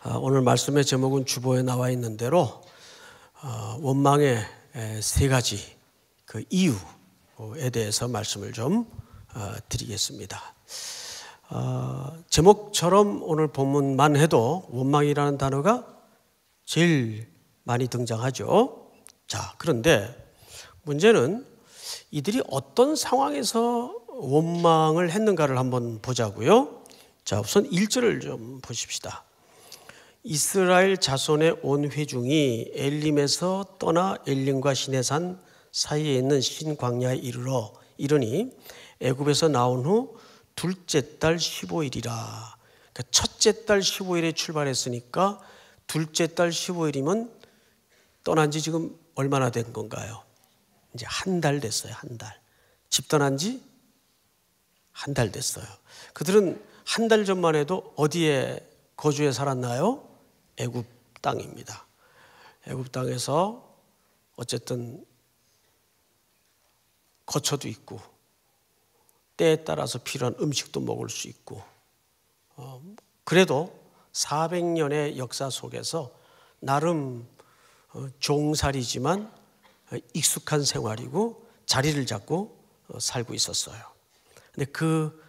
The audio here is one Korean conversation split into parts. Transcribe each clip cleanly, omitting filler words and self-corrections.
오늘 말씀의 제목은 주보에 나와 있는 대로 원망의 세 가지 그 이유에 대해서 말씀을 좀 드리겠습니다. 제목처럼 오늘 본문만 해도 원망이라는 단어가 제일 많이 등장하죠. 자, 그런데 문제는 이들이 어떤 상황에서 원망을 했는가를 한번 보자고요. 자, 우선 1절을 좀 보십시다. 이스라엘 자손의 온 회중이 엘림에서 떠나 엘림과 시내산 사이에 있는 신광야에 이르니 애굽에서 나온 후 둘째 달 15일이라. 그러니까 첫째 달 15일에 출발했으니까 둘째 달 15일이면 떠난 지 지금 얼마나 된 건가요? 이제 한 달 됐어요. 한 달. 집 떠난 지 한 달 됐어요. 그들은 한 달 전만 해도 어디에 거주해 살았나요? 애굽 땅입니다. 애굽 땅에서 어쨌든 거처도 있고 때에 따라서 필요한 음식도 먹을 수 있고 그래도 400년의 역사 속에서 나름 종살이지만 익숙한 생활이고 자리를 잡고 살고 있었어요. 근데 그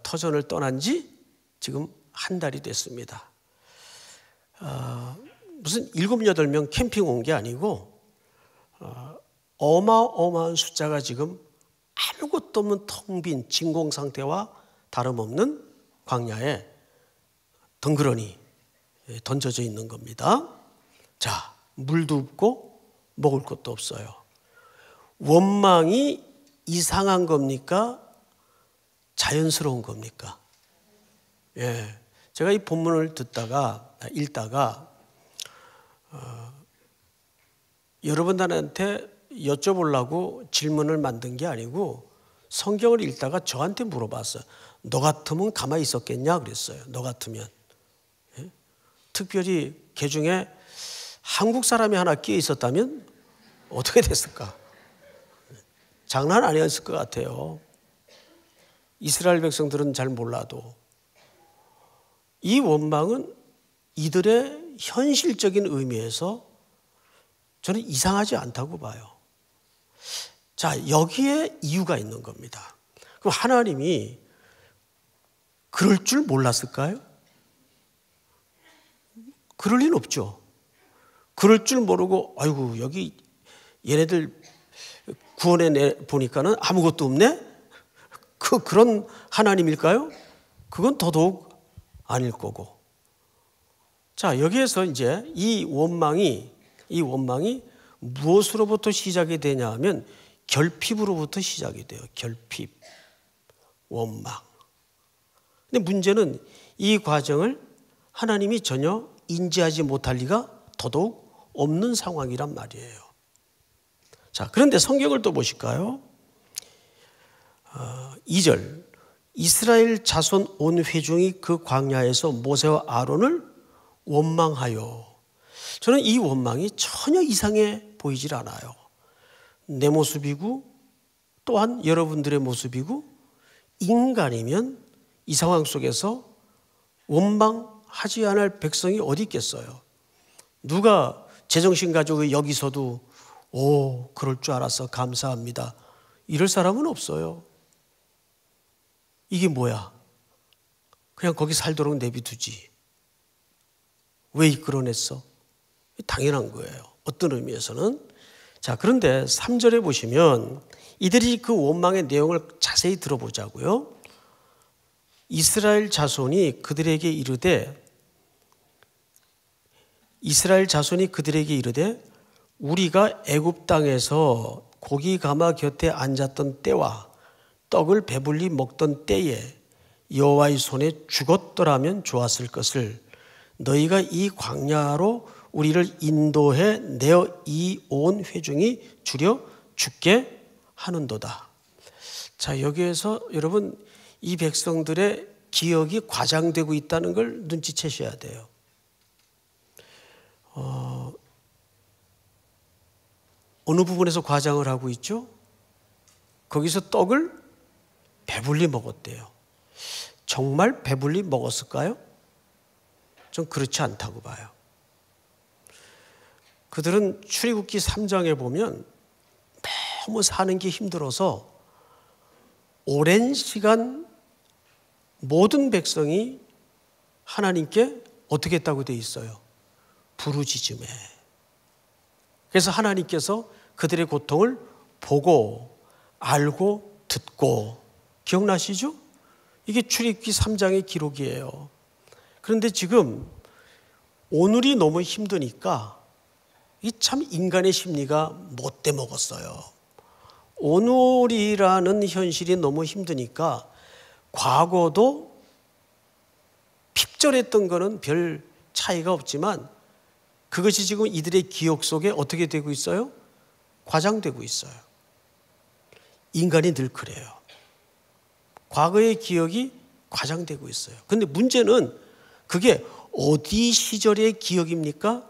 터전을 떠난 지 지금 한 달이 됐습니다. 무슨 7, 8명 캠핑 온 게 아니고 어마어마한 숫자가 지금 아무것도 없는 텅 빈 진공 상태와 다름없는 광야에 덩그러니 던져져 있는 겁니다. 자, 물도 없고 먹을 것도 없어요. 원망이 이상한 겁니까? 자연스러운 겁니까? 예, 제가 이 본문을 읽다가 여러분들한테 여쭤보려고 질문을 만든 게 아니고 성경을 읽다가 저한테 물어봤어요. 너 같으면 가만히 있었겠냐 그랬어요. 너 같으면. 예? 특별히 그 중에 한국 사람이 하나 끼어 있었다면 어떻게 됐을까? 장난 아니었을 것 같아요. 이스라엘 백성들은 잘 몰라도 이 원망은 이들의 현실적인 의미에서 저는 이상하지 않다고 봐요. 자, 여기에 이유가 있는 겁니다. 그럼 하나님이 그럴 줄 몰랐을까요? 그럴 리는 없죠. 그럴 줄 모르고 아이고 여기 얘네들 구원해 보니까는 아무것도 없네? 그런 하나님일까요? 그건 더더욱 아닐 거고. 자, 여기에서 이제 이 원망이 무엇으로부터 시작이 되냐 하면 결핍으로부터 시작이 돼요. 결핍, 원망. 근데 문제는 이 과정을 하나님이 전혀 인지하지 못할 리가 더더욱 없는 상황이란 말이에요. 자, 그런데 성경을 또 보실까요? 2절 이스라엘 자손 온 회중이 그 광야에서 모세와 아론을 원망하여. 저는 이 원망이 전혀 이상해 보이질 않아요. 내 모습이고 또한 여러분들의 모습이고 인간이면 이 상황 속에서 원망하지 않을 백성이 어디 있겠어요. 누가 제정신 가지고 여기서도 오 그럴 줄 알았어 감사합니다 이럴 사람은 없어요. 이게 뭐야? 그냥 거기 살도록 내비두지. 왜 이끌어냈어? 당연한 거예요. 어떤 의미에서는. 자, 그런데 3절에 보시면 이들이 그 원망의 내용을 자세히 들어보자고요. 이스라엘 자손이 그들에게 이르되 우리가 애굽 땅에서 고기 가마 곁에 앉았던 때와 떡을 배불리 먹던 때에 여호와의 손에 죽었더라면 좋았을 것을 너희가 이 광야로 우리를 인도해 내어 이 온 회중이 주려 죽게 하는도다. 자, 여기에서 여러분 이 백성들의 기억이 과장되고 있다는 걸 눈치채셔야 돼요. 어느 부분에서 과장을 하고 있죠? 거기서 떡을 배불리 먹었대요. 정말 배불리 먹었을까요? 좀 그렇지 않다고 봐요. 그들은 출애굽기 3장에 보면 너무 사는 게 힘들어서 오랜 시간 모든 백성이 하나님께 어떻게 했다고 되어 있어요? 부르짖음에. 그래서 하나님께서 그들의 고통을 보고 알고 듣고, 기억나시죠? 이게 출애굽기 3장의 기록이에요. 그런데 지금 오늘이 너무 힘드니까 이 참 인간의 심리가 못돼 먹었어요. 오늘이라는 현실이 너무 힘드니까 과거도 핍절했던 거는 별 차이가 없지만 그것이 지금 이들의 기억 속에 어떻게 되고 있어요? 과장되고 있어요. 인간이 늘 그래요. 과거의 기억이 과장되고 있어요. 그런데 문제는 그게 어디 시절의 기억입니까?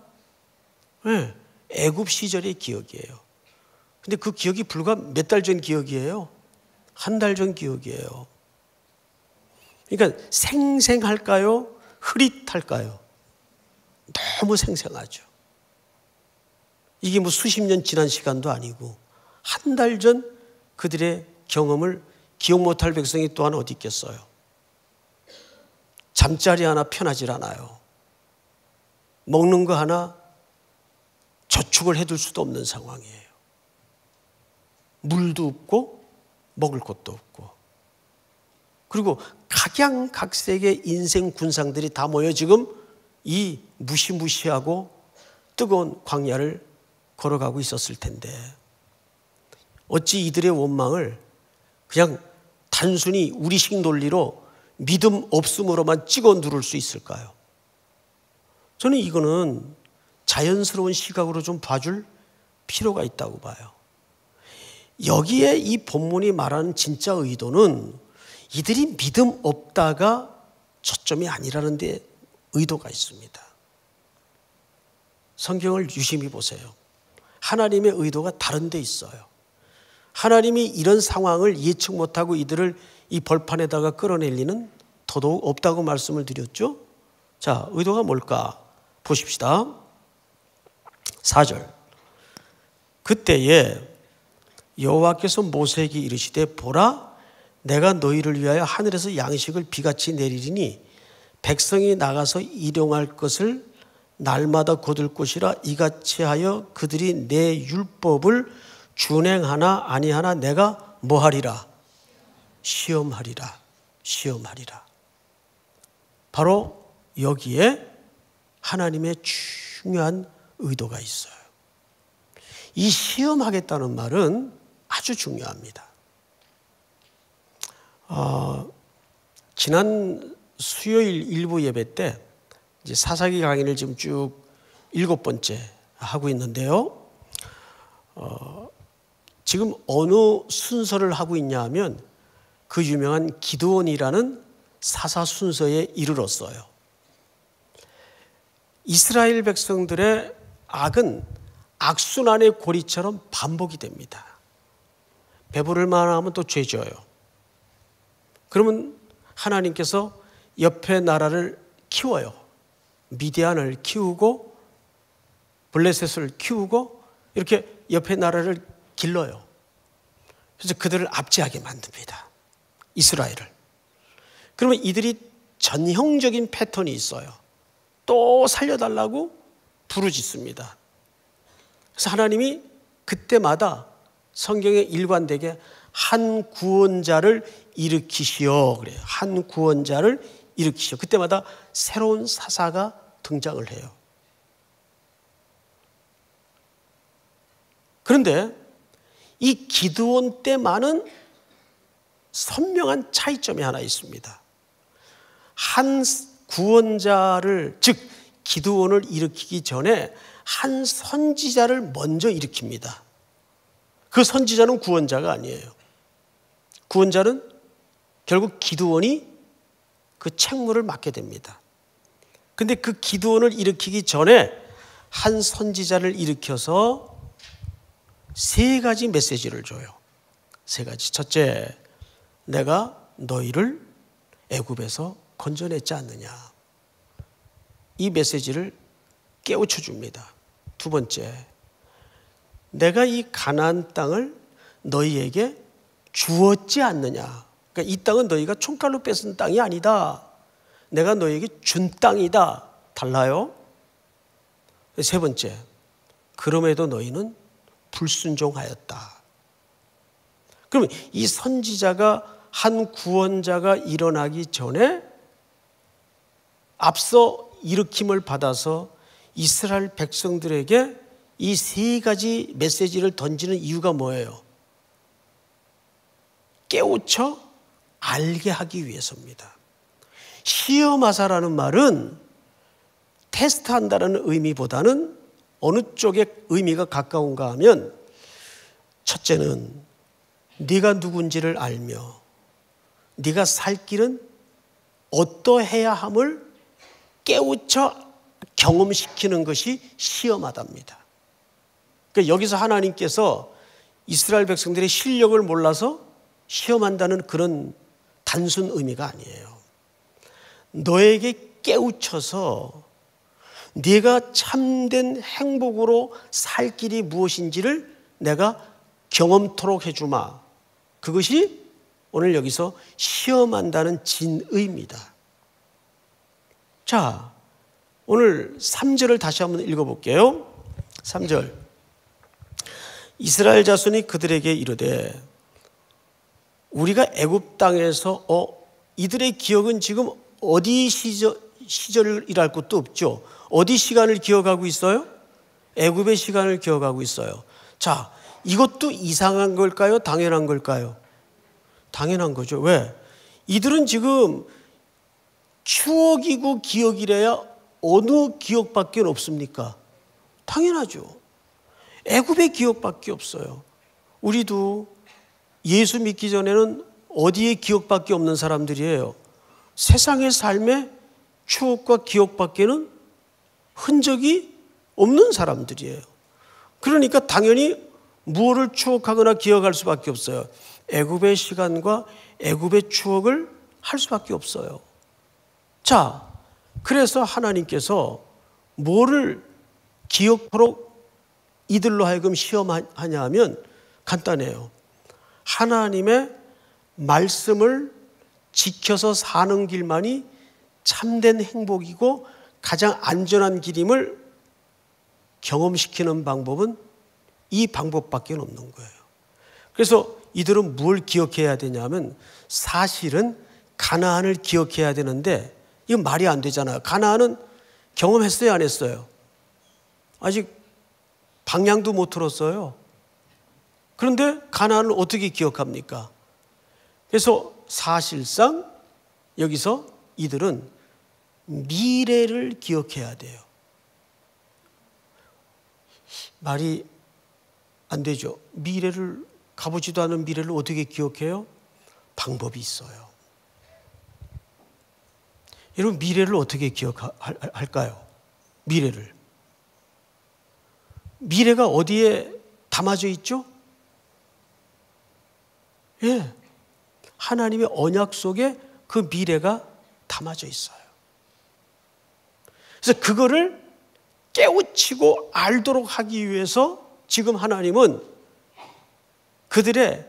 네, 애굽 시절의 기억이에요. 근데 그 기억이 불과 몇 달 전 기억이에요. 한 달 전 기억이에요. 그러니까 생생할까요? 흐릿할까요? 너무 생생하죠. 이게 뭐 수십 년 지난 시간도 아니고 한 달 전 그들의 경험을 기억 못할 백성이 또한 어디 있겠어요. 잠자리 하나 편하질 않아요. 먹는 거 하나 저축을 해둘 수도 없는 상황이에요. 물도 없고 먹을 것도 없고, 그리고 각양각색의 인생 군상들이 다 모여 지금 이 무시무시하고 뜨거운 광야를 걸어가고 있었을 텐데 어찌 이들의 원망을 그냥 단순히 우리식 논리로 믿음 없음으로만 찍어 누를 수 있을까요? 저는 이거는 자연스러운 시각으로 좀 봐줄 필요가 있다고 봐요. 여기에 이 본문이 말하는 진짜 의도는 이들이 믿음 없다가 초점이 아니라는 데 의도가 있습니다. 성경을 유심히 보세요. 하나님의 의도가 다른 데 있어요. 하나님이 이런 상황을 예측 못하고 이들을 이 벌판에다가 끌어낼 리는 더더욱 없다고 말씀을 드렸죠. 자, 의도가 뭘까? 보십시다. 4절. 그때에 여호와께서 모세에게 이르시되 보라, 내가 너희를 위하여 하늘에서 양식을 비같이 내리리니 백성이 나가서 일용할 것을 날마다 거둘 것이라. 이같이 하여 그들이 내 율법을 준행하나 아니하나 내가 뭐하리라? 시험하리라. 시험하리라. 바로 여기에 하나님의 중요한 의도가 있어요. 이 시험하겠다는 말은 아주 중요합니다. 지난 수요일 일부 예배 때 이제 사사기 강의를 지금 쭉 7번째 하고 있는데요. 지금 어느 순서를 하고 있냐 하면 그 유명한 기드온이라는 사사 순서에 이르렀어요. 이스라엘 백성들의 악은 악순환의 고리처럼 반복이 됩니다. 배부를 만하면 또 죄 져요. 그러면 하나님께서 옆에 나라를 키워요. 미디안을 키우고 블레셋을 키우고 이렇게 옆에 나라를 길러요. 그래서 그들을 압제하게 만듭니다. 이스라엘을. 그러면 이들이 전형적인 패턴이 있어요. 또 살려달라고 부르짖습니다. 그래서 하나님이 그때마다 성경에 일관되게 한 구원자를 일으키시오 그래요. 한 구원자를 일으키시오. 그때마다 새로운 사사가 등장을 해요. 그런데 이 기드온 때만은 선명한 차이점이 하나 있습니다. 한 구원자를, 즉 기드온을 일으키기 전에 한 선지자를 먼저 일으킵니다. 그 선지자는 구원자가 아니에요. 구원자는 결국 기드온이 그 책무를 맡게 됩니다. 그런데 그 기드온을 일으키기 전에 한 선지자를 일으켜서 3가지 메시지를 줘요. 3가지. 첫째, 내가 너희를 애굽에서 건져냈지 않느냐. 이 메시지를 깨우쳐 줍니다. 두 번째, 내가 이 가나안 땅을 너희에게 주었지 않느냐. 그러니까 이 땅은 너희가 총칼로 뺏은 땅이 아니다. 내가 너희에게 준 땅이다. 달라요. 세 번째, 그럼에도 너희는 불순종하였다. 그러면 이 선지자가 한 구원자가 일어나기 전에 앞서 일으킴을 받아서 이스라엘 백성들에게 이 세 가지 메시지를 던지는 이유가 뭐예요? 깨우쳐 알게 하기 위해서입니다. 시험하사라는 말은 테스트한다는 의미보다는 어느 쪽에 의미가 가까운가 하면, 첫째는 네가 누군지를 알며 네가 살 길은 어떠해야 함을 깨우쳐 경험시키는 것이 시험하답니다. 그러니까 여기서 하나님께서 이스라엘 백성들의 실력을 몰라서 시험한다는 그런 단순 의미가 아니에요. 너에게 깨우쳐서 네가 참된 행복으로 살 길이 무엇인지를 내가 경험토록 해주마. 그것이 오늘 여기서 시험한다는 진의입니다. 자, 오늘 3절을 다시 한번 읽어볼게요. 3절. 이스라엘 자손이 그들에게 이르되 우리가 애굽 땅에서 이들의 기억은 지금 어디 시절이랄 것도 없죠. 어디 시간을 기억하고 있어요? 애굽의 시간을 기억하고 있어요. 자, 이것도 이상한 걸까요? 당연한 걸까요? 당연한 거죠. 왜? 이들은 지금 추억이고 기억이래야 어느 기억밖에 없습니까? 당연하죠. 애굽의 기억밖에 없어요. 우리도 예수 믿기 전에는 어디에 기억밖에 없는 사람들이에요. 세상의 삶의 추억과 기억밖에는 흔적이 없는 사람들이에요. 그러니까 당연히 무엇을 추억하거나 기억할 수밖에 없어요. 애굽의 시간과 애굽의 추억을 할 수밖에 없어요. 자, 그래서 하나님께서 뭐를 기억토록 이들로 하여금 시험하냐 하면 간단해요. 하나님의 말씀을 지켜서 사는 길만이 참된 행복이고 가장 안전한 길임을 경험시키는 방법은 이 방법밖에 없는 거예요. 그래서 이들은 뭘 기억해야 되냐면 사실은 가나안을 기억해야 되는데 이건 말이 안 되잖아요. 가나안은 경험했어요, 안 했어요? 아직 방향도 못 들었어요. 그런데 가나안을 어떻게 기억합니까? 그래서 사실상 여기서 이들은 미래를 기억해야 돼요. 말이 안 되죠. 미래를 가보지도 않은 미래를 어떻게 기억해요? 방법이 있어요. 여러분, 미래를 어떻게 기억할까요? 미래가 어디에 담아져 있죠? 예, 하나님의 언약 속에 그 미래가 담아져 있어요. 그래서 그거를 깨우치고 알도록 하기 위해서 지금 하나님은 그들의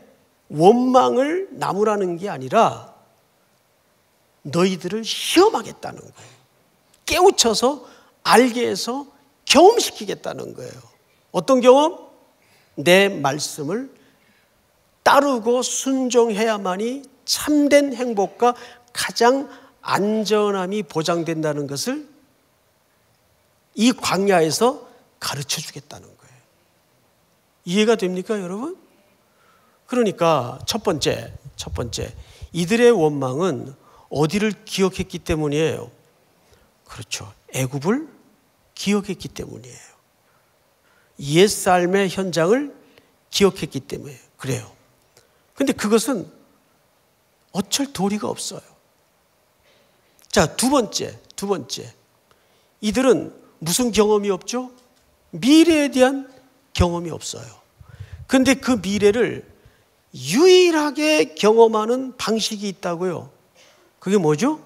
원망을 나무라는 게 아니라 너희들을 시험하겠다는 거예요. 깨우쳐서 알게 해서 경험시키겠다는 거예요. 어떤 경험? 내 말씀을 따르고 순종해야만이 참된 행복과 가장 안전함이 보장된다는 것을 이 광야에서 가르쳐 주겠다는 거예요. 이해가 됩니까, 여러분? 그러니까 첫 번째, 이들의 원망은 어디를 기억했기 때문이에요? 그렇죠. 애굽을 기억했기 때문이에요. 옛삶의 현장을 기억했기 때문에 그래요. 근데 그것은 어쩔 도리가 없어요. 자, 두 번째. 이들은 무슨 경험이 없죠? 미래에 대한 경험이 없어요. 근데 그 미래를 유일하게 경험하는 방식이 있다고요. 그게 뭐죠?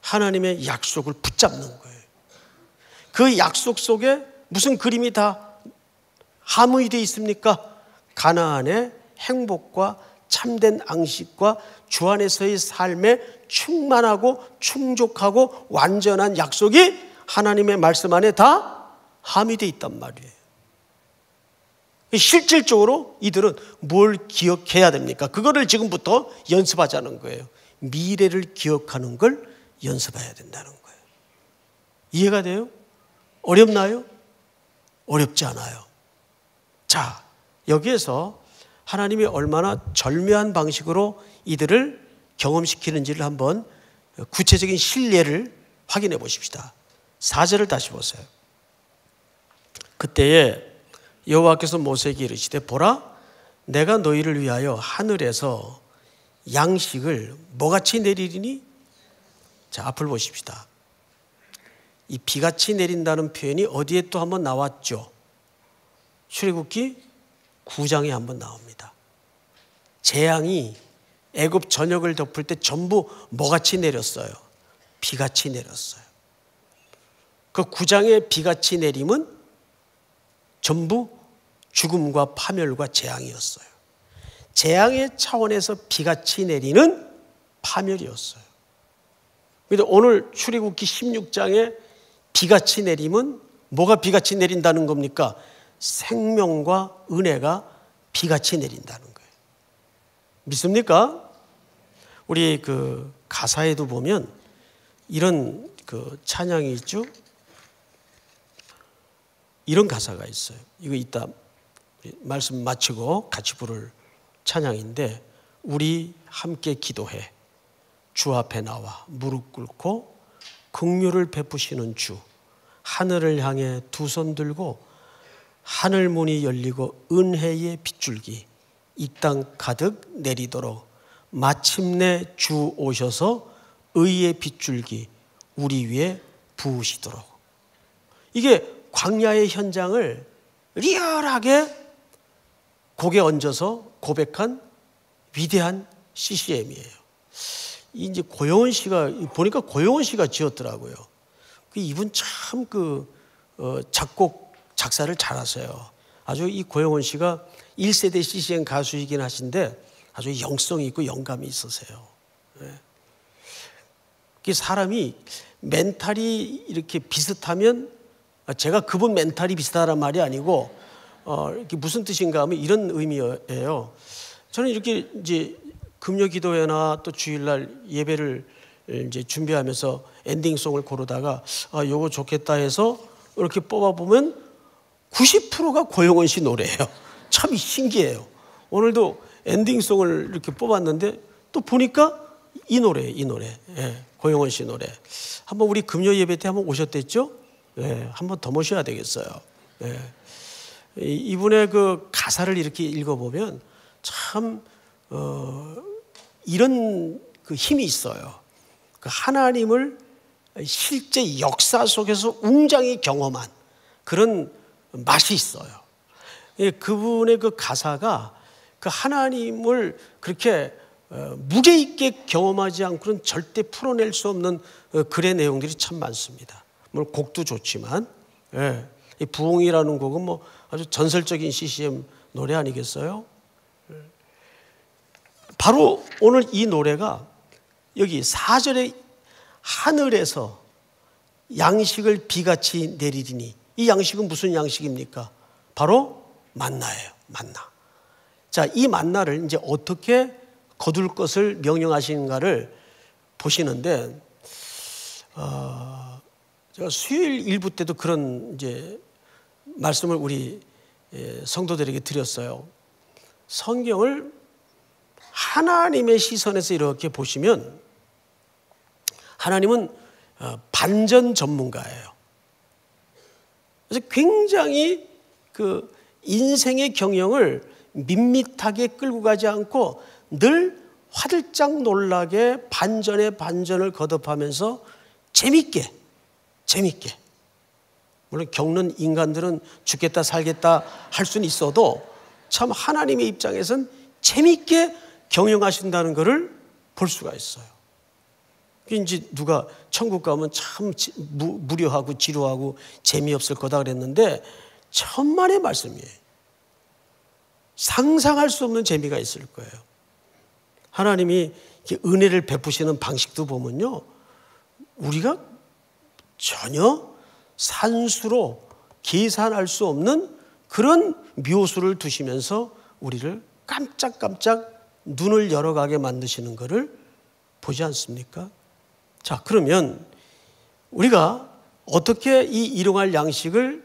하나님의 약속을 붙잡는 거예요. 그 약속 속에 무슨 그림이 다 함의되어 있습니까? 가나안의 행복과 참된 안식과 주 안에서의 삶에 충만하고 충족하고 완전한 약속이 하나님의 말씀 안에 다 함의되어 있단 말이에요. 실질적으로 이들은 뭘 기억해야 됩니까? 그거를 지금부터 연습하자는 거예요. 미래를 기억하는 걸 연습해야 된다는 거예요. 이해가 돼요? 어렵나요? 어렵지 않아요. 자, 여기에서 하나님이 얼마나 절묘한 방식으로 이들을 경험시키는지를 한번 구체적인 실례를 확인해 보십시다. 4절을 다시 보세요. 그때에 여호와께서 모세에게 이르시되 보라 내가 너희를 위하여 하늘에서 양식을 뭐같이 내리리니? 자, 앞을 보십시다. 이 비같이 내린다는 표현이 어디에 또 한번 나왔죠? 출애굽기 9장에 한번 나옵니다. 재앙이 애굽 전역을 덮을 때 전부 뭐같이 내렸어요? 비같이 내렸어요. 그 9장의 비같이 내림은 전부 죽음과 파멸과 재앙이었어요. 재앙의 차원에서 비같이 내리는 파멸이었어요. 그런데 오늘 출애굽기 16장에 비같이 내림은 뭐가 비같이 내린다는 겁니까? 생명과 은혜가 비같이 내린다는 거예요. 믿습니까? 우리 그 가사에도 보면 이런 그 찬양이 있죠. 이런 가사가 있어요. 이거 이따 말씀 마치고 같이 부를 찬양인데 우리 함께 기도해 주 앞에 나와 무릎 꿇고 긍휼을 베푸시는 주 하늘을 향해 두 손 들고 하늘 문이 열리고 은혜의 빗줄기 이 땅 가득 내리도록 마침내 주 오셔서 의의 빗줄기 우리 위에 부으시도록. 이게 광야의 현장을 리얼하게 곡에 얹어서 고백한 위대한 CCM이에요. 이제 고영원 씨가 보니까 고영원 씨가 지었더라고요. 이분 참 작곡 작사를 잘하세요. 아주 이 고영원 씨가 1세대 CCM 가수이긴 하신데 아주 영성이 있고 영감이 있으세요. 사람이 멘탈이 이렇게 비슷하면 제가 그분 멘탈이 비슷하단 말이 아니고 이게 무슨 뜻인가 하면 이런 의미예요. 저는 이렇게 이제 금요 기도회나 또 주일날 예배를 이제 준비하면서 엔딩송을 고르다가 요거 좋겠다 해서 이렇게 뽑아보면 90%가 고영원 씨 노래예요. 참 신기해요. 오늘도 엔딩송을 이렇게 뽑았는데 또 보니까 이 노래. 예, 고영원 씨 노래. 한번 우리 금요 예배 때 한번 오셨댔죠? 예, 한번 더 모셔야 되겠어요. 예. 이분의 그 가사를 이렇게 읽어보면 참 이런 그 힘이 있어요. 그 하나님을 실제 역사 속에서 웅장히 경험한 그런 맛이 있어요. 그분의 그 가사가 그 하나님을 그렇게 무게 있게 경험하지 않고는 절대 풀어낼 수 없는 글의 내용들이 참 많습니다. 물론 곡도 좋지만, 예. 이 부흥이라는 곡은 뭐 아주 전설적인 CCM 노래 아니겠어요? 바로 오늘 이 노래가 여기 4절에 하늘에서 양식을 비같이 내리리니 이 양식은 무슨 양식입니까? 바로 만나예요. 만나. 자, 이 만나를 이제 어떻게 거둘 것을 명령하시는가를 보시는데, 제가 수요일 일부 때도 그런 이제 말씀을 우리 성도들에게 드렸어요. 성경을 하나님의 시선에서 이렇게 보시면 하나님은 반전 전문가예요. 그래서 굉장히 그 인생의 경영을 밋밋하게 끌고 가지 않고 늘 화들짝 놀라게 반전에 반전을 거듭하면서 재밌게 물론 겪는 인간들은 죽겠다 살겠다 할 수는 있어도 참 하나님의 입장에선 재밌게 경영하신다는 것을 볼 수가 있어요. 이제 누가 천국 가면 참 무료하고 지루하고 재미없을 거다 그랬는데 천만의 말씀이에요. 상상할 수 없는 재미가 있을 거예요. 하나님이 은혜를 베푸시는 방식도 보면요, 우리가 전혀 산수로 계산할 수 없는 그런 묘수를 두시면서 우리를 깜짝깜짝 눈을 열어가게 만드시는 것을 보지 않습니까? 자, 그러면 우리가 어떻게 이 일용할 양식을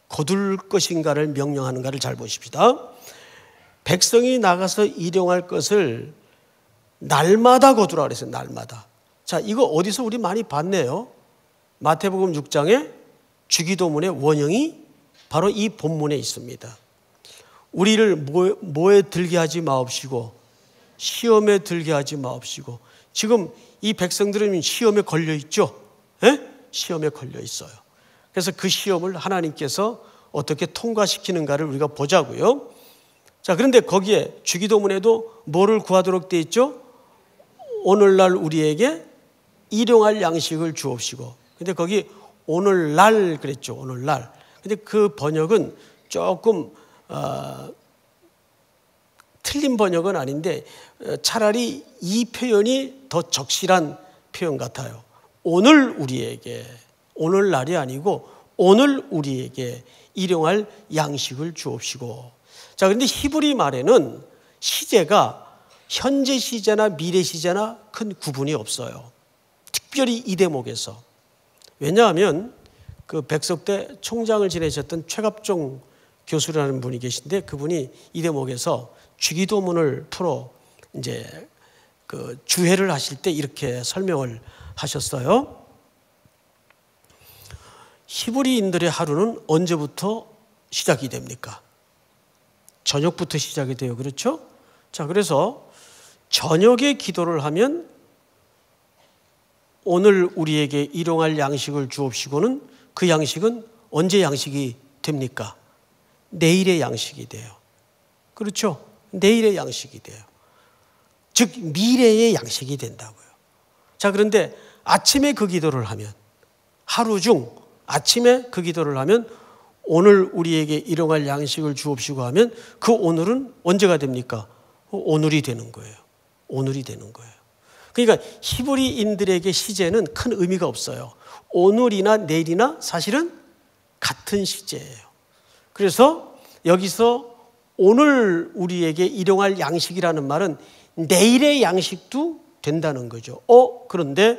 거둘 것인가를 명령하는가를 잘 보십시다. 백성이 나가서 일용할 것을 날마다 거두라 그랬어요. 날마다. 자, 이거 어디서 우리 많이 봤네요. 마태복음 6장에 주기도문의 원형이 바로 이 본문에 있습니다. 우리를 뭐에 들게 하지 마옵시고 시험에 들게 하지 마옵시고. 지금 이 백성들은 시험에 걸려 있죠. 시험에 걸려 있어요. 그래서 그 시험을 하나님께서 어떻게 통과시키는가를 우리가 보자고요. 자, 그런데 거기에 주기도문에도 뭐를 구하도록 돼 있죠? 오늘날 우리에게 일용할 양식을 주옵시고. 근데 거기 오늘날 그랬죠. 오늘날. 근데 그 번역은 조금 틀린 번역은 아닌데 차라리 이 표현이 더 적실한 표현 같아요. 오늘 우리에게, 오늘날이 아니고 오늘 우리에게 일용할 양식을 주옵시고. 자, 그런데 히브리 말에는 시제가 현재 시제나 미래 시제나 큰 구분이 없어요. 특별히 이 대목에서. 왜냐하면 그 백석대 총장을 지내셨던 최갑종 교수라는 분이 계신데 그분이 이 대목에서 주기도문을 풀어 이제 그 주회를 하실 때 이렇게 설명을 하셨어요. 히브리인들의 하루는 언제부터 시작이 됩니까? 저녁부터 시작이 돼요. 그렇죠? 자, 그래서 저녁에 기도를 하면 오늘 우리에게 일용할 양식을 주옵시고는 그 양식은 언제 양식이 됩니까? 내일의 양식이 돼요. 그렇죠? 내일의 양식이 돼요. 즉 미래의 양식이 된다고요. 자, 그런데 아침에 그 기도를 하면, 하루 중 아침에 그 기도를 하면 오늘 우리에게 일용할 양식을 주옵시고 하면 그 오늘은 언제가 됩니까? 오늘이 되는 거예요. 오늘이 되는 거예요. 그러니까 히브리인들에게 시제는 큰 의미가 없어요. 오늘이나 내일이나 사실은 같은 시제예요. 그래서 여기서 오늘 우리에게 일용할 양식이라는 말은 내일의 양식도 된다는 거죠. 그런데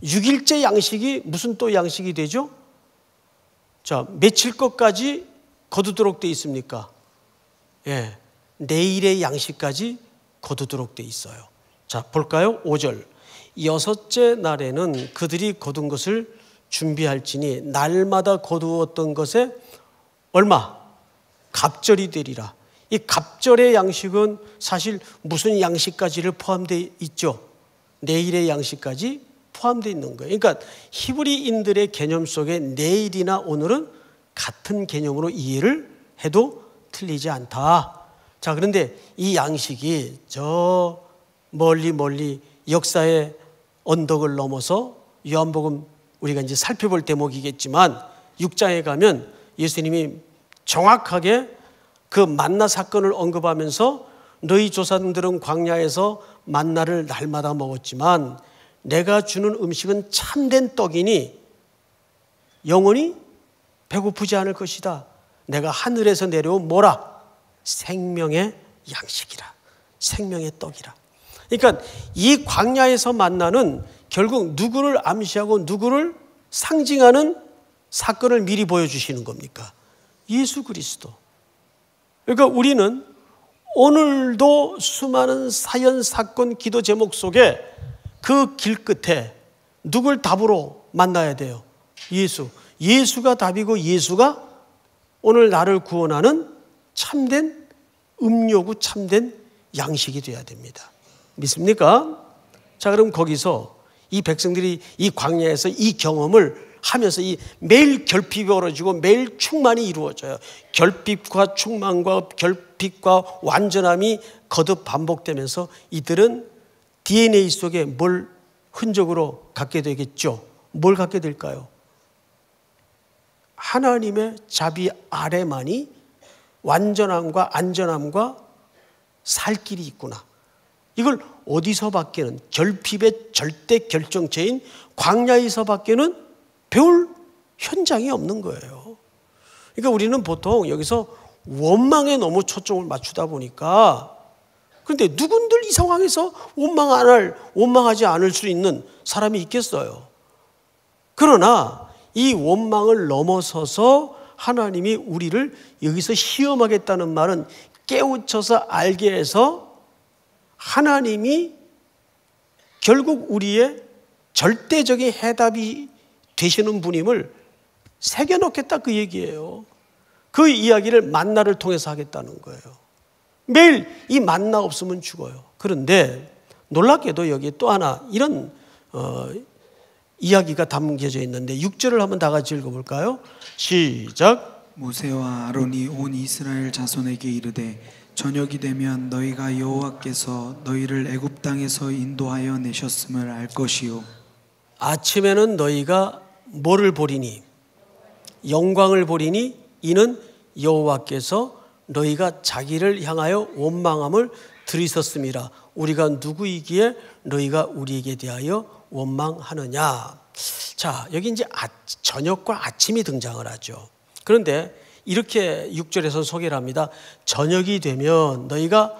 6일째 양식이 무슨 또 양식이 되죠? 자, 며칠 것까지 거두도록 돼 있습니까? 내일의 양식까지 거두도록 돼 있어요. 자, 볼까요? 5절. 여섯째 날에는 그들이 거둔 것을 준비할지니 날마다 거두었던 것에 얼마? 갑절이 되리라. 이 갑절의 양식은 사실 무슨 양식까지를 포함되어 있죠? 내일의 양식까지 포함되어 있는 거예요. 그러니까 히브리인들의 개념 속에 내일이나 오늘은 같은 개념으로 이해를 해도 틀리지 않다. 자, 그런데 이 양식이 저 멀리 역사의 언덕을 넘어서 요한복음 우리가 이제 살펴볼 대목이겠지만 6장에 가면 예수님이 정확하게 그 만나 사건을 언급하면서 너희 조상들은 광야에서 만나를 날마다 먹었지만 내가 주는 음식은 참된 떡이니 영원히 배고프지 않을 것이다. 내가 하늘에서 내려온 뭐라? 생명의 양식이라. 생명의 떡이라. 그러니까 이 광야에서 만나는 결국 누구를 암시하고 누구를 상징하는 사건을 미리 보여주시는 겁니까? 예수 그리스도. 그러니까 우리는 오늘도 수많은 사연, 사건, 기도 제목 속에 그 길 끝에 누굴 답으로 만나야 돼요? 예수. 예수가 답이고 예수가 오늘 나를 구원하는 참된 음료고 참된 양식이 되어야 됩니다. 믿습니까? 자, 그럼 거기서 이 백성들이 이 광야에서 이 경험을 하면서 이 매일 결핍이 벌어지고 매일 충만이 이루어져요. 결핍과 충만과 결핍과 완전함이 거듭 반복되면서 이들은 DNA 속에 뭘 흔적으로 갖게 되겠죠. 뭘 갖게 될까요? 하나님의 자비 아래만이 완전함과 안전함과 살 길이 있구나. 이걸 어디서밖에는, 결핍의 절대 결정체인 광야에서밖에는 배울 현장이 없는 거예요. 그러니까 우리는 보통 여기서 원망에 너무 초점을 맞추다 보니까, 그런데 누군들 이 상황에서 원망하지 않을 수 있는 사람이 있겠어요. 그러나 이 원망을 넘어서서 하나님이 우리를 여기서 시험하겠다는 말은 깨우쳐서 알게 해서 하나님이 결국 우리의 절대적인 해답이 되시는 분임을 새겨놓겠다, 그 얘기예요. 그 이야기를 만나를 통해서 하겠다는 거예요. 매일 이 만나 없으면 죽어요. 그런데 놀랍게도 여기 또 하나 이런 이야기가 담겨져 있는데 6절을 한번 다 같이 읽어볼까요? 시작. 모세와 아론이 온 이스라엘 자손에게 이르되 저녁이 되면 너희가 여호와께서 너희를 애굽 땅에서 인도하여 내셨음을 알 것이요. 아침에는 너희가 뭐를 보리니? 영광을 보리니 이는 여호와께서 너희가 자기를 향하여 원망함을 들이셨음이라. 우리가 누구이기에 너희가 우리에게 대하여 원망하느냐. 자, 여기 이제 저녁과 아침이 등장을 하죠. 그런데 이렇게 6절에서 소개를 합니다. 저녁이 되면 너희가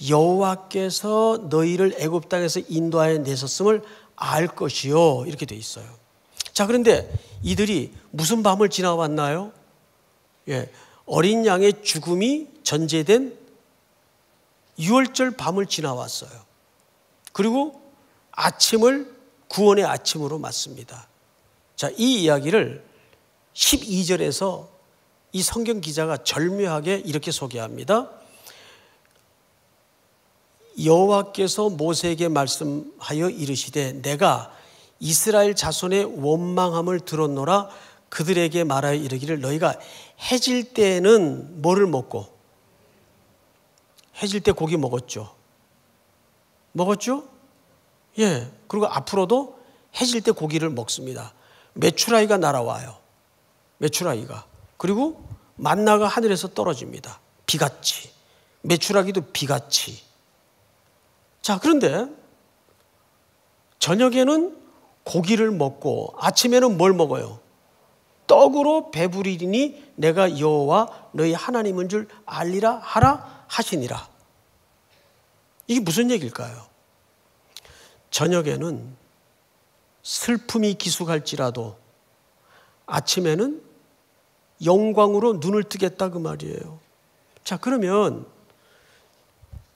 여호와께서 너희를 애굽 땅에서 인도하여 내셨음을 알 것이요. 이렇게 돼 있어요. 자, 그런데 이들이 무슨 밤을 지나왔나요? 예, 어린 양의 죽음이 전제된 유월절 밤을 지나왔어요. 그리고 아침을 구원의 아침으로 맞습니다. 자, 이 이야기를 12절에서 이 성경 기자가 절묘하게 이렇게 소개합니다. 여호와께서 모세에게 말씀하여 이르시되 내가 이스라엘 자손의 원망함을 들었노라. 그들에게 말하여 이르기를 너희가 해질 때는 뭐를 먹고? 해질 때 고기 먹었죠. 먹었죠? 예. 그리고 앞으로도 해질 때 고기를 먹습니다. 메추라기가 날아와요. 메추라기가. 그리고 만나가 하늘에서 떨어집니다. 비같이. 메추라기도 비같이. 자, 그런데 저녁에는 고기를 먹고 아침에는 뭘 먹어요? 떡으로 배부리니 내가 여호와 너희 하나님인 줄 알리라 하라 하시니라. 이게 무슨 얘기일까요? 저녁에는 슬픔이 기숙할지라도 아침에는 영광으로 눈을 뜨겠다, 그 말이에요. 자, 그러면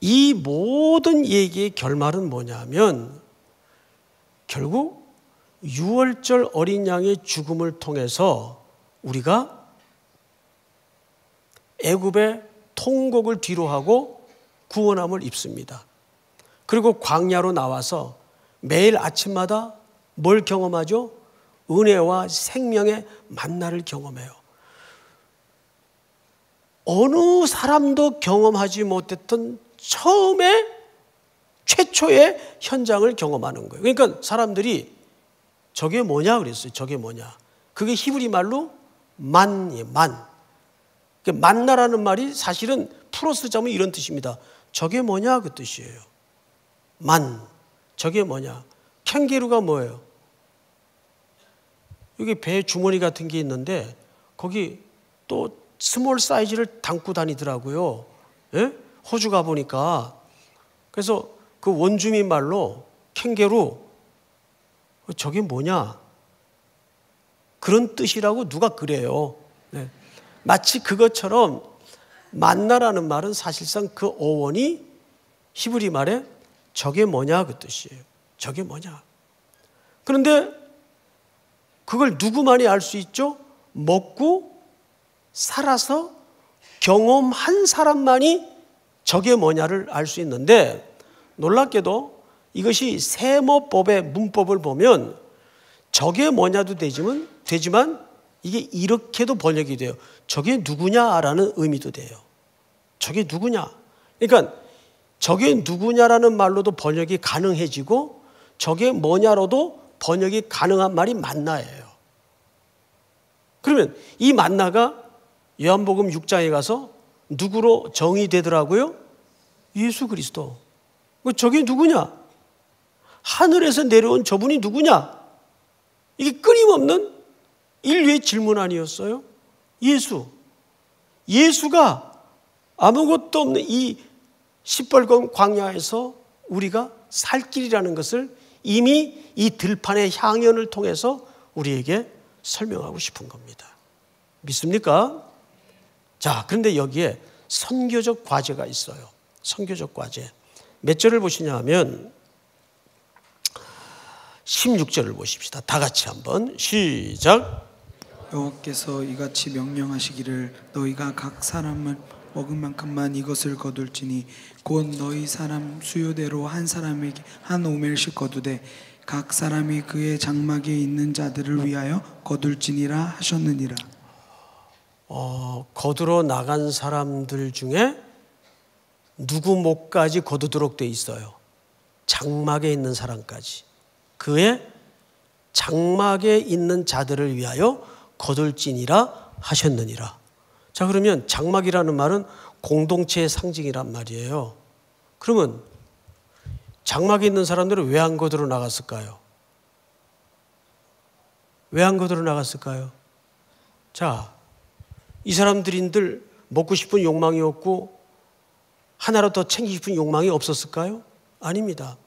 이 모든 얘기의 결말은 뭐냐면 결국 유월절 어린 양의 죽음을 통해서 우리가 애굽의 통곡을 뒤로하고 구원함을 입습니다. 그리고 광야로 나와서 매일 아침마다 뭘 경험하죠? 은혜와 생명의 만나를 경험해요. 어느 사람도 경험하지 못했던 최초의 현장을 경험하는 거예요. 그러니까 사람들이 저게 뭐냐 그랬어요. 저게 뭐냐. 그게 히브리 말로 만이에요. 만. 만나라는 말이 사실은 풀어 쓰자면 이런 뜻입니다. 저게 뭐냐 그 뜻이에요. 만. 저게 뭐냐. 캥거루가 뭐예요? 여기 배 주머니 같은 게 있는데 거기 또 스몰 사이즈를 담고 다니더라고요. 예? 호주 가보니까. 그래서 그 원주민 말로 캥거루, 저게 뭐냐? 그런 뜻이라고 누가 그래요. 네. 마치 그것처럼 만나라는 말은 사실상 그 어원이 히브리 말에 저게 뭐냐 그 뜻이에요. 저게 뭐냐. 그런데 그걸 누구만이 알 수 있죠? 먹고 살아서 경험한 사람만이 저게 뭐냐를 알 수 있는데 놀랍게도 이것이 세모법의 문법을 보면 저게 뭐냐도 되지만 이게 이렇게도 번역이 돼요. 저게 누구냐라는 의미도 돼요. 저게 누구냐. 그러니까 저게 누구냐라는 말로도 번역이 가능해지고 저게 뭐냐로도 번역이 가능한 말이 만나예요. 그러면 이 만나가 요한복음 6장에 가서 누구로 정의되더라고요? 예수 그리스도. 저게 누구냐? 하늘에서 내려온 저분이 누구냐? 이게 끊임없는 인류의 질문 아니었어요? 예수. 예수가 아무것도 없는 이 시뻘건 광야에서 우리가 살 길이라는 것을 이미 이 들판의 향연을 통해서 우리에게 설명하고 싶은 겁니다. 믿습니까? 자, 그런데 여기에 선교적 과제가 있어요. 선교적 과제. 몇 절을 보시냐 하면 16절을 보십시다. 다 같이 한번 시작. 여호와께서 이같이 명령하시기를 너희가 각 사람을 먹을 만큼만 이것을 거둘지니 곧 너희 사람 수요대로 한 사람에게 한 오멜씩 거두되 각 사람이 그의 장막에 있는 자들을 위하여 거둘지니라 하셨느니라. 거두러 나간 사람들 중에 누구 목까지 거두도록 돼 있어요? 장막에 있는 사람까지. 그의 장막에 있는 자들을 위하여 거둘지니라 하셨느니라. 자, 그러면 장막이라는 말은 공동체의 상징이란 말이에요. 그러면 장막에 있는 사람들은 왜 안 거두러 나갔을까요? 왜 안 거두러 나갔을까요? 자, 이 사람들인들 먹고 싶은 욕망이 없고 하나로 더 챙기고 싶은 욕망이 없었을까요? 아닙니다.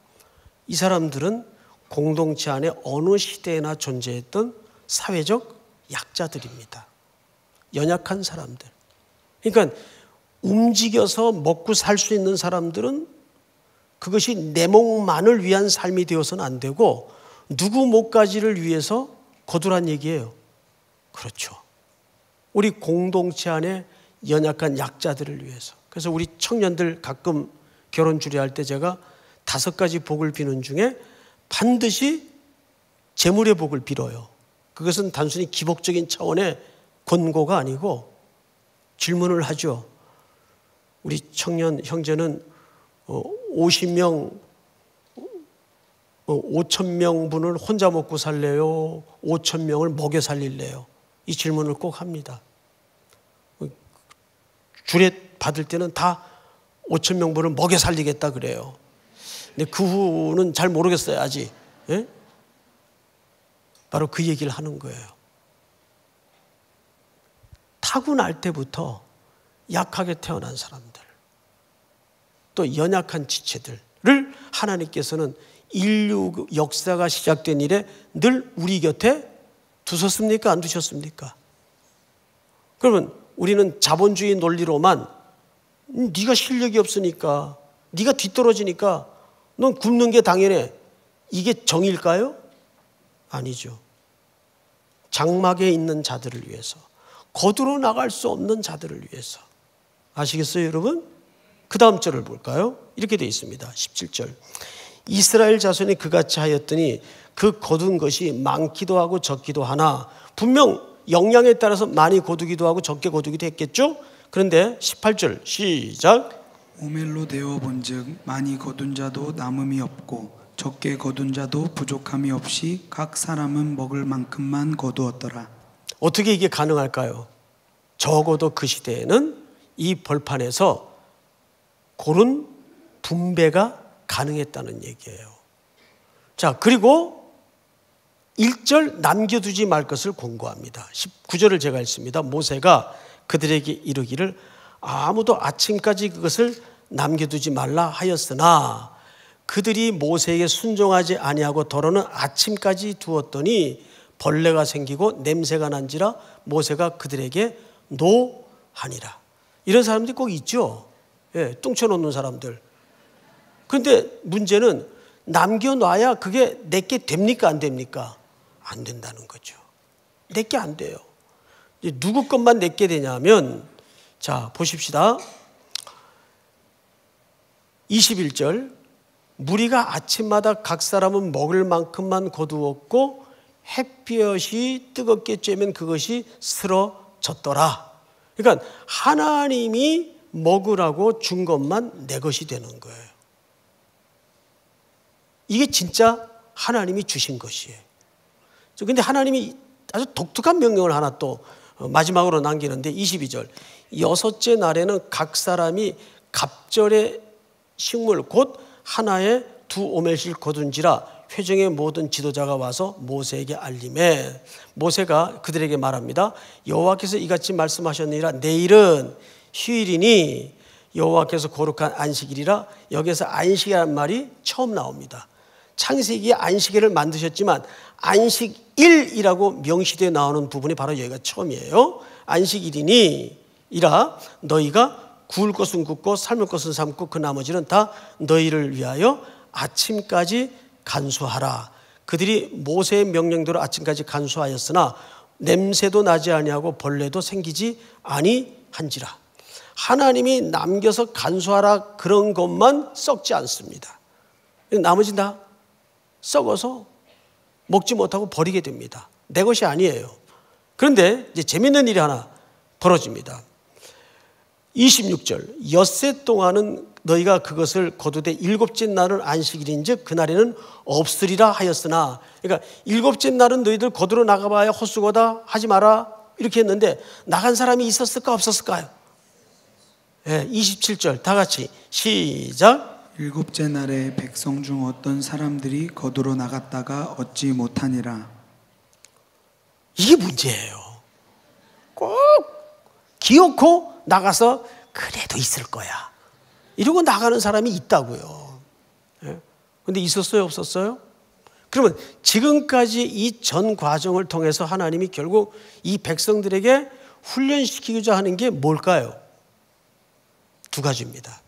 이 사람들은 공동체 안에 어느 시대에나 존재했던 사회적 약자들입니다. 연약한 사람들. 그러니까 움직여서 먹고 살 수 있는 사람들은 그것이 내 목만을 위한 삶이 되어서는 안 되고 누구 목까지를 위해서 거두란 얘기예요. 그렇죠. 우리 공동체 안에 연약한 약자들을 위해서. 그래서 우리 청년들 가끔 결혼 주례할 때 제가 5가지 복을 비는 중에 반드시 재물의 복을 빌어요. 그것은 단순히 기복적인 차원의 권고가 아니고 질문을 하죠. 우리 청년 형제는 50명, 5,000명 분을 혼자 먹고 살래요? 5,000명을 먹여 살릴래요? 이 질문을 꼭 합니다. 주례 받을 때는 다 5,000명 분을 먹여 살리겠다 그래요. 근데 그 후는 잘 모르겠어요, 아직. 예? 바로 그 얘기를 하는 거예요. 타고날 때부터 약하게 태어난 사람들, 또 연약한 지체들을 하나님께서는 인류 역사가 시작된 이래 늘 우리 곁에 두셨습니까? 안 두셨습니까? 그러면 우리는 자본주의 논리로만 네가 실력이 없으니까, 네가 뒤떨어지니까 넌 굶는 게 당연해. 이게 정일까요? 아니죠. 장막에 있는 자들을 위해서, 거두러 나갈 수 없는 자들을 위해서. 아시겠어요, 여러분? 그 다음 절을 볼까요? 이렇게 되어 있습니다. 17절. 이스라엘 자손이 그같이 하였더니 그 거둔 것이 많기도 하고 적기도 하나, 분명 영양에 따라서 많이 거두기도 하고 적게 거두기도 했겠죠? 그런데 18절 시작. 오멜로 되어 본즉 많이 거둔 자도 남음이 없고 적게 거둔 자도 부족함이 없이 각 사람은 먹을 만큼만 거두었더라. 어떻게 이게 가능할까요? 적어도 그 시대에는 이 벌판에서 그런 분배가 가능했다는 얘기예요. 자, 그리고 1절 남겨두지 말 것을 권고합니다. 19절을 제가 읽습니다. 모세가 그들에게 이르기를 아무도 아침까지 그것을 남겨두지 말라 하였으나 그들이 모세에게 순종하지 아니하고 더러는 아침까지 두었더니 벌레가 생기고 냄새가 난지라 모세가 그들에게 노하니라. 이런 사람들이 꼭 있죠. 예, 뚱쳐놓는 사람들. 그런데 문제는 남겨놔야 그게 내게 됩니까 안 됩니까? 안 된다는 거죠. 내게 안 돼요. 누구 것만 내게 되냐면, 자 보십시다. 21절 무리가 아침마다 각 사람은 먹을 만큼만 거두었고 햇볕이 뜨겁게 쬐면 그것이 쓰러졌더라. 그러니까 하나님이 먹으라고 준 것만 내 것이 되는 거예요. 이게 진짜 하나님이 주신 것이에요. 근데 하나님이 아주 독특한 명령을 하나 또 마지막으로 남기는데 22절, 여섯째 날에는 각 사람이 갑절의 식물 곧 하나에 2오멜씩 거둔지라 회중의 모든 지도자가 와서 모세에게 알림해. 모세가 그들에게 말합니다. 여호와께서 이같이 말씀하셨느니라. 내일은 휴일이니 여호와께서 거룩한 안식일이라. 여기서 안식이라는 말이 처음 나옵니다. 창세기에 안식일을 만드셨지만 안식일이라고 명시되어 나오는 부분이 바로 여기가 처음이에요. 안식일이니 이라 너희가 구울 것은 굽고 삶을 것은 삶고 그 나머지는 다 너희를 위하여 아침까지 간수하라. 그들이 모세의 명령대로 아침까지 간수하였으나 냄새도 나지 아니하고 벌레도 생기지 아니한지라. 하나님이 남겨서 간수하라 그런 것만 썩지 않습니다. 나머지는 다 썩어서 먹지 못하고 버리게 됩니다. 내 것이 아니에요. 그런데 이제 재밌는 일이 하나 벌어집니다. 26절, 엿새 동안은 너희가 그것을 거두되 일곱째 날은 안식일인즉 그날에는 없으리라 하였으나, 그러니까 일곱째 날은 너희들 거두러 나가봐야 헛수고다 하지 마라 이렇게 했는데 나간 사람이 있었을까 없었을까요? 27절 다 같이 시작. 일곱째 날에 백성 중 어떤 사람들이 거두러 나갔다가 얻지 못하니라. 이게 문제예요. 꼭 기어코 나가서 그래도 있을 거야 이러고 나가는 사람이 있다고요. 그런데 있었어요 없었어요? 그러면 지금까지 이 전 과정을 통해서 하나님이 결국 이 백성들에게 훈련시키고자 하는 게 뭘까요? 두 가지입니다.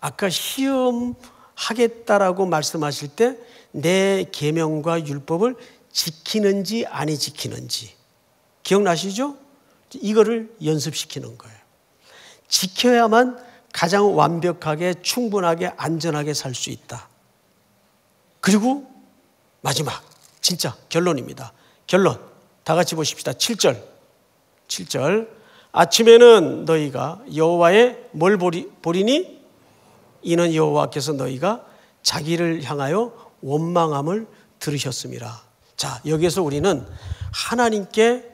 아까 시험하겠다라고 말씀하실 때 내 계명과 율법을 지키는지 아니 지키는지 기억나시죠? 이거를 연습시키는 거예요. 지켜야만 가장 완벽하게 충분하게 안전하게 살 수 있다. 그리고 마지막 진짜 결론입니다. 결론 다 같이 보십시다. 7절 아침에는 너희가 여호와의 뭘 보리니? 이는 여호와께서 너희가 자기를 향하여 원망함을 들으셨음이라. 자, 여기에서 우리는 하나님께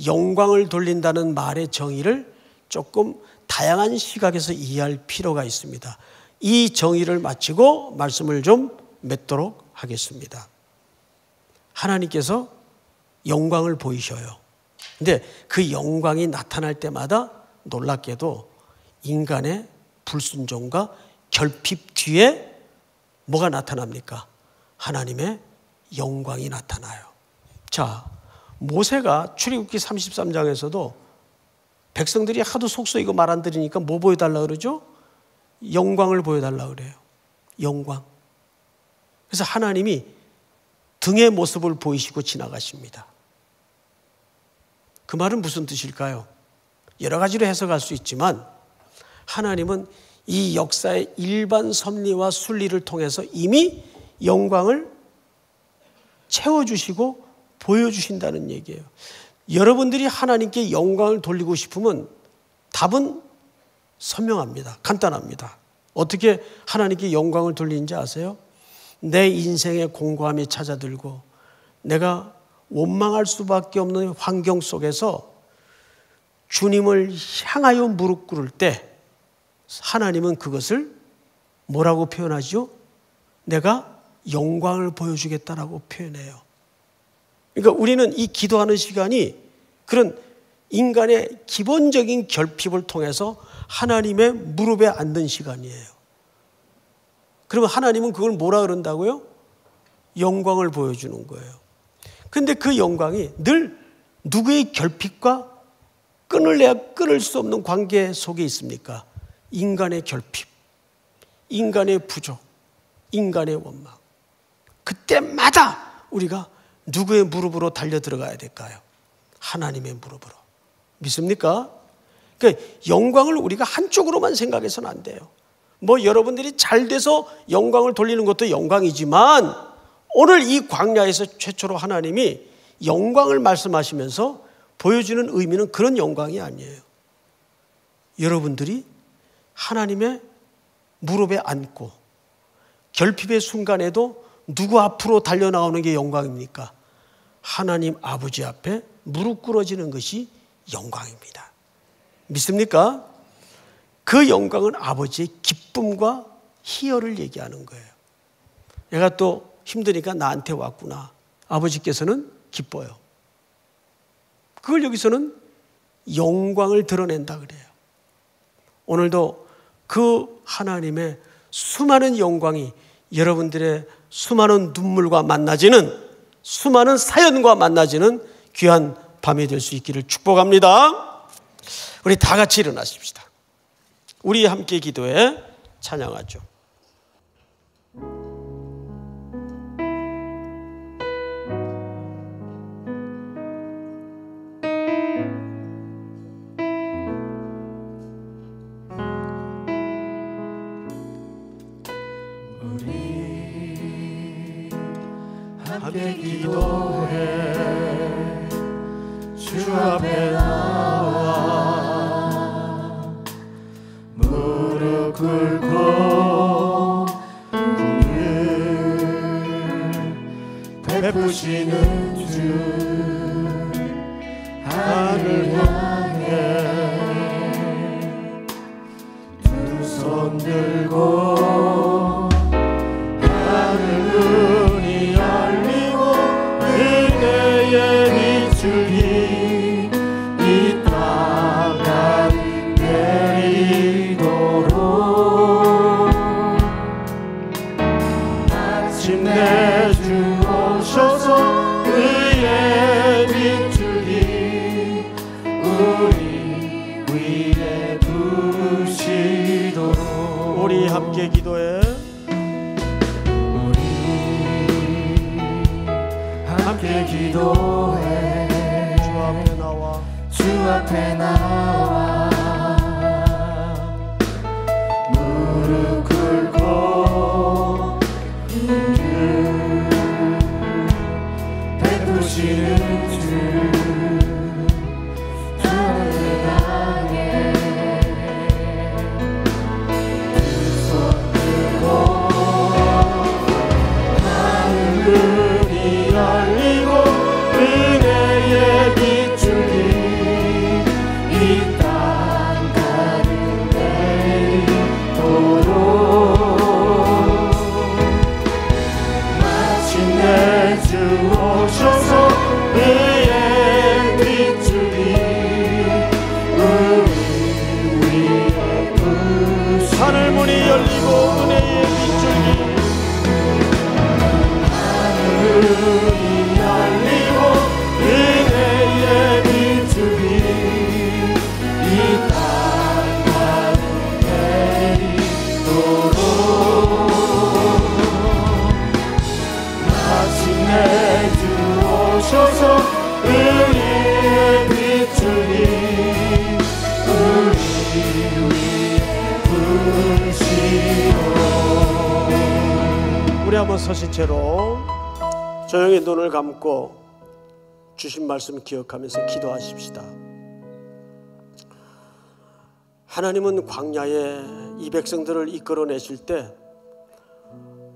영광을 돌린다는 말의 정의를 조금 다양한 시각에서 이해할 필요가 있습니다. 이 정의를 마치고 말씀을 좀 맺도록 하겠습니다. 하나님께서 영광을 보이셔요. 근데 그 영광이 나타날 때마다 놀랍게도 인간의 불순종과 결핍 뒤에 뭐가 나타납니까? 하나님의 영광이 나타나요. 자, 모세가 출애굽기 33장에서도 백성들이 하도 속썩이고 말 안 들으니까 뭐 보여달라 그러죠? 영광을 보여달라 그래요. 영광. 그래서 하나님이 등의 모습을 보이시고 지나가십니다. 그 말은 무슨 뜻일까요? 여러 가지로 해석할 수 있지만 하나님은 이 역사의 일반 섭리와 순리를 통해서 이미 영광을 채워주시고 보여주신다는 얘기예요. 여러분들이 하나님께 영광을 돌리고 싶으면 답은 선명합니다. 간단합니다. 어떻게 하나님께 영광을 돌리는지 아세요? 내 인생의 공고함이 찾아들고 내가 원망할 수밖에 없는 환경 속에서 주님을 향하여 무릎 꿇을 때 하나님은 그것을 뭐라고 표현하죠? 내가 영광을 보여주겠다라고 표현해요. 그러니까 우리는 이 기도하는 시간이 그런 인간의 기본적인 결핍을 통해서 하나님의 무릎에 앉는 시간이에요. 그러면 하나님은 그걸 뭐라 그런다고요? 영광을 보여주는 거예요. 그런데 그 영광이 늘 누구의 결핍과 끊을래야 끊을 수 없는 관계 속에 있습니까? 인간의 결핍, 인간의 부족, 인간의 원망. 그때마다 우리가 누구의 무릎으로 달려 들어가야 될까요? 하나님의 무릎으로. 믿습니까? 그러니까 영광을 우리가 한쪽으로만 생각해서는 안 돼요. 뭐 여러분들이 잘 돼서 영광을 돌리는 것도 영광이지만 오늘 이 광야에서 최초로 하나님이 영광을 말씀하시면서 보여주는 의미는 그런 영광이 아니에요. 여러분들이 하나님의 무릎에 앉고 결핍의 순간에도 누구 앞으로 달려나오는 게 영광입니까? 하나님 아버지 앞에 무릎 꿇어지는 것이 영광입니다. 믿습니까? 그 영광은 아버지의 기쁨과 희열을 얘기하는 거예요. 얘가 또 힘드니까 나한테 왔구나. 아버지께서는 기뻐요. 그걸 여기서는 영광을 드러낸다 그래요. 오늘도 그 하나님의 수많은 영광이 여러분들의 수많은 눈물과 만나지는, 수많은 사연과 만나지는 귀한 밤이 될 수 있기를 축복합니다. 우리 다 같이 일어나십시다. 우리 함께 기도해 찬양하죠. 함께 기도해 주 앞에 나와 무릎 꿇고 긍휼 베푸시는 주 하늘 향해 두 손 들고 하늘문이 열리고 은혜의 빛줄이 이 땅에 내리도록 마침내 주 오셔서 그의 빛줄이 우리 위에 부시도록. 우리 함께 기도해. 함께 기도해 주 앞에 나와 주 앞에 나와 무릎 꿇고 긍휼 베푸시는 주 하늘 향해 두 손 들고 하늘문이 열리고 은혜의 빛줄이 이 땅 가득 내리도록 마침내 주 오셔서 그의 빛줄이 우리 위에 부시도록. 하늘문이 열리고 은혜의 빛줄이 하늘문이 열리고 은혜의 빛줄이 이 땅 가득 내리도록 마침내 주 오셔서 은혜의 빛줄이 우리 위에 부시도록. 우리 한번 서신 채로 조용히 눈을 감고 주신 말씀 기억하면서 기도하십시다. 하나님은 광야에 이 백성들을 이끌어내실 때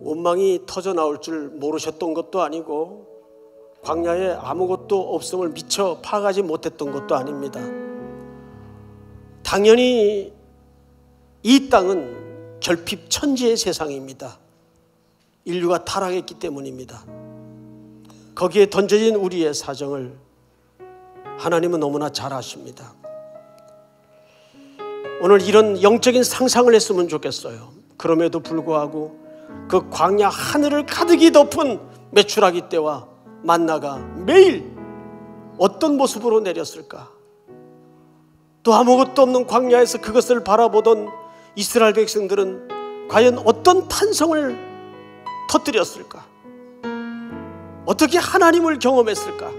원망이 터져 나올 줄 모르셨던 것도 아니고 광야에 아무것도 없음을 미처 파악하지 못했던 것도 아닙니다. 당연히 이 땅은 결핍 천지의 세상입니다. 인류가 타락했기 때문입니다. 거기에 던져진 우리의 사정을 하나님은 너무나 잘 아십니다. 오늘 이런 영적인 상상을 했으면 좋겠어요. 그럼에도 불구하고 그 광야 하늘을 가득히 덮은 메추라기 떼와 만나가 매일 어떤 모습으로 내렸을까? 또 아무것도 없는 광야에서 그것을 바라보던 이스라엘 백성들은 과연 어떤 탄성을 터뜨렸을까? 어떻게 하나님을 경험했을까?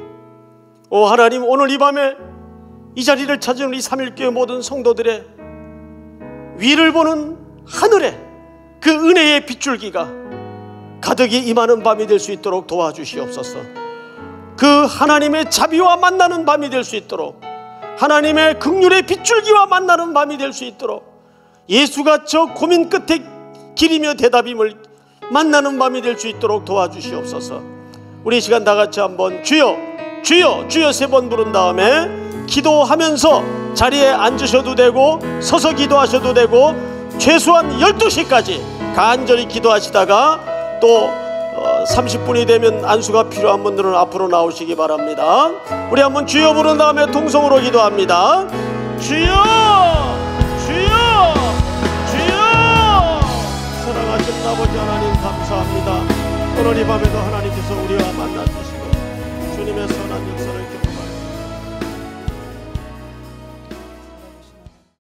오 하나님, 오늘 이 밤에 이 자리를 찾은 우리 삼일교회 모든 성도들의 위를 보는 하늘에 그 은혜의 빗줄기가 가득히 임하는 밤이 될 수 있도록 도와주시옵소서. 그 하나님의 자비와 만나는 밤이 될 수 있도록, 하나님의 긍휼의 빗줄기와 만나는 밤이 될 수 있도록, 예수가 저 고민 끝에 길이며 대답임을 만나는 밤이 될 수 있도록 도와주시옵소서. 우리 이 시간 다 같이 한번 주여 주여 주여 3번 부른 다음에 기도하면서 자리에 앉으셔도 되고 서서 기도하셔도 되고 최소한 12시까지 간절히 기도하시다가 또 30분이 되면 안수가 필요한 분들은 앞으로 나오시기 바랍니다. 우리 한번 주여 부른 다음에 통성으로 기도합니다. 주여 주여 주여. 사랑하신 아버지 하나님 감사합니다. 오늘 이 밤에도 하나님께서 우리와 만나주시고 주님의 선한 역사를